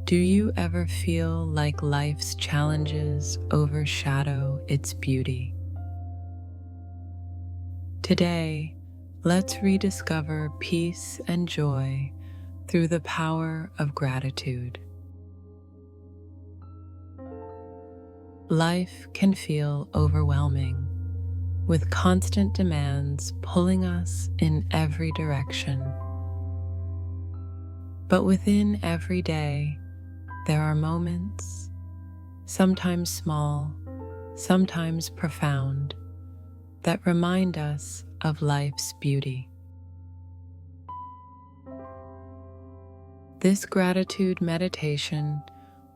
Do you ever feel like life's challenges overshadow its beauty? Today, let's rediscover peace and joy through the power of gratitude. Life can feel overwhelming, with constant demands pulling us in every direction. But within every day, there are moments, sometimes small, sometimes profound, that remind us of life's beauty. This gratitude meditation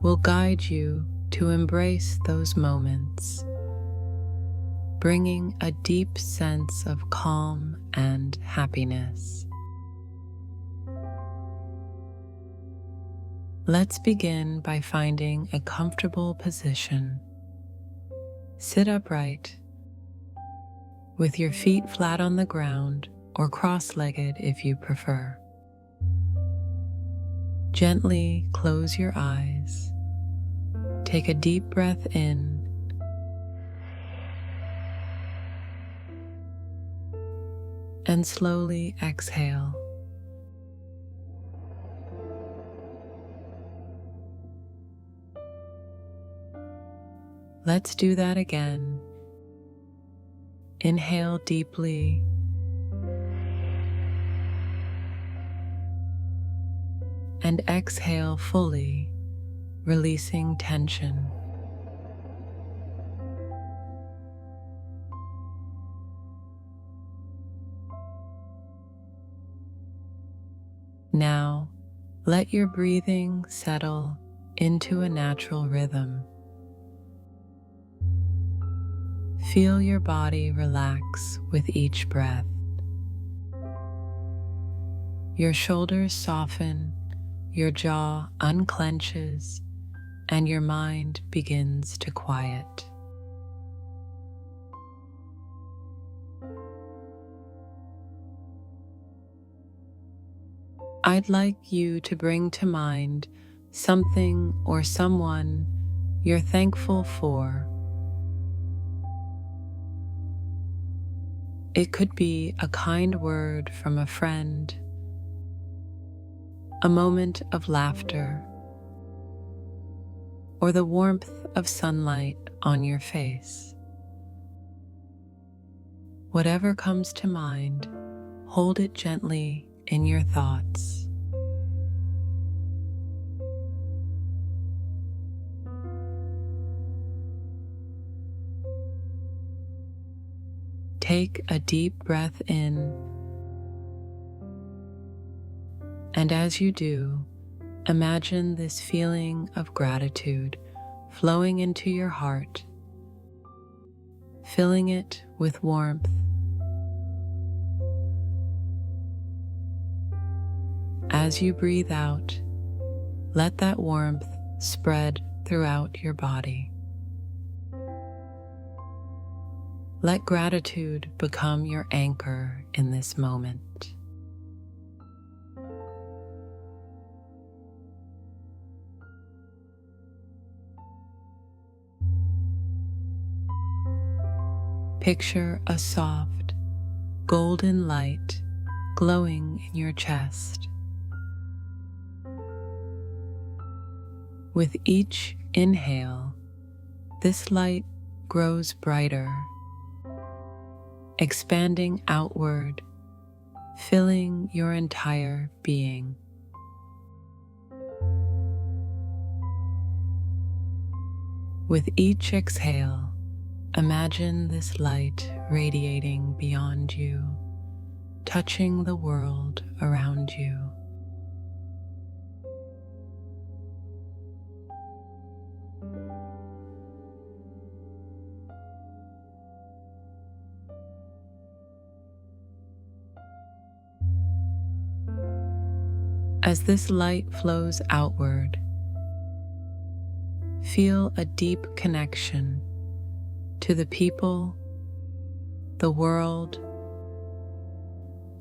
will guide you to embrace those moments, bringing a deep sense of calm and happiness. Let's begin by finding a comfortable position. Sit upright, with your feet flat on the ground or cross-legged if you prefer. Gently close your eyes. Take a deep breath in and slowly exhale. Let's do that again. Inhale deeply and exhale fully, releasing tension. Now, let your breathing settle into a natural rhythm. Feel your body relax with each breath. Your shoulders soften, your jaw unclenches, and your mind begins to quiet. I'd like you to bring to mind something or someone you're thankful for. It could be a kind word from a friend, a moment of laughter, or the warmth of sunlight on your face. Whatever comes to mind, hold it gently in your thoughts. Take a deep breath in, and as you do, imagine this feeling of gratitude flowing into your heart, filling it with warmth. As you breathe out, let that warmth spread throughout your body. Let gratitude become your anchor in this moment. Picture a soft, golden light glowing in your chest. With each inhale, this light grows brighter, expanding outward, filling your entire being. With each exhale, imagine this light radiating beyond you, touching the world around you. As this light flows outward, feel a deep connection to the people, the world,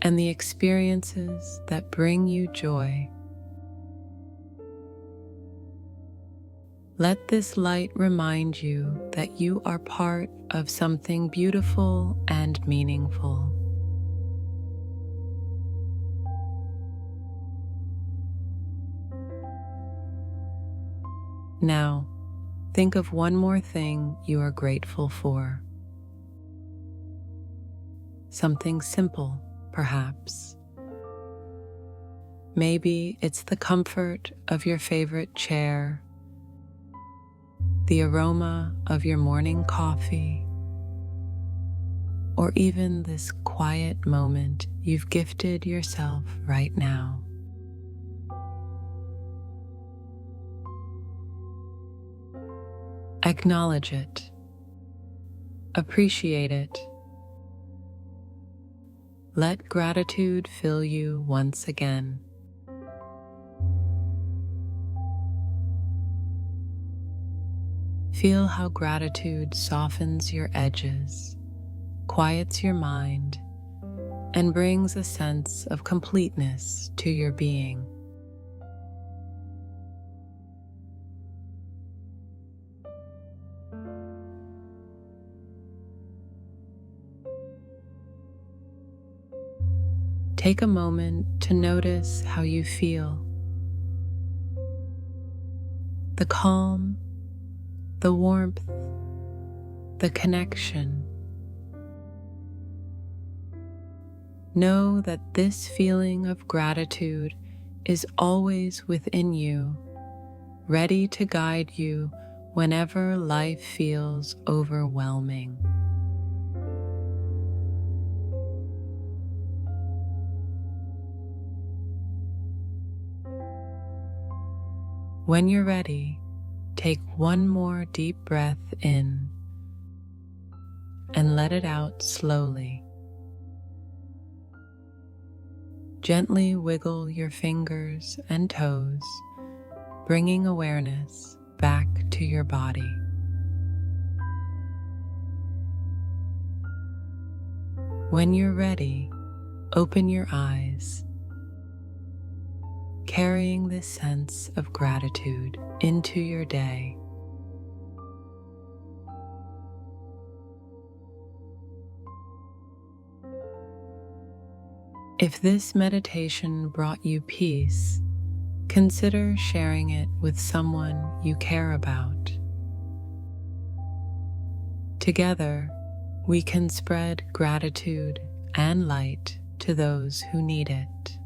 and the experiences that bring you joy. Let this light remind you that you are part of something beautiful and meaningful. Now, think of one more thing you are grateful for. Something simple, perhaps. Maybe it's the comfort of your favorite chair, the aroma of your morning coffee, or even this quiet moment you've gifted yourself right now. Acknowledge it. Appreciate it. Let gratitude fill you once again. Feel how gratitude softens your edges, quiets your mind, and brings a sense of completeness to your being. Take a moment to notice how you feel. The calm, the warmth, the connection. Know that this feeling of gratitude is always within you, ready to guide you whenever life feels overwhelming. When you're ready, take one more deep breath in and let it out slowly. Gently wiggle your fingers and toes, bringing awareness back to your body. When you're ready, open your eyes, carrying this sense of gratitude into your day. If this meditation brought you peace, consider sharing it with someone you care about. Together, we can spread gratitude and light to those who need it.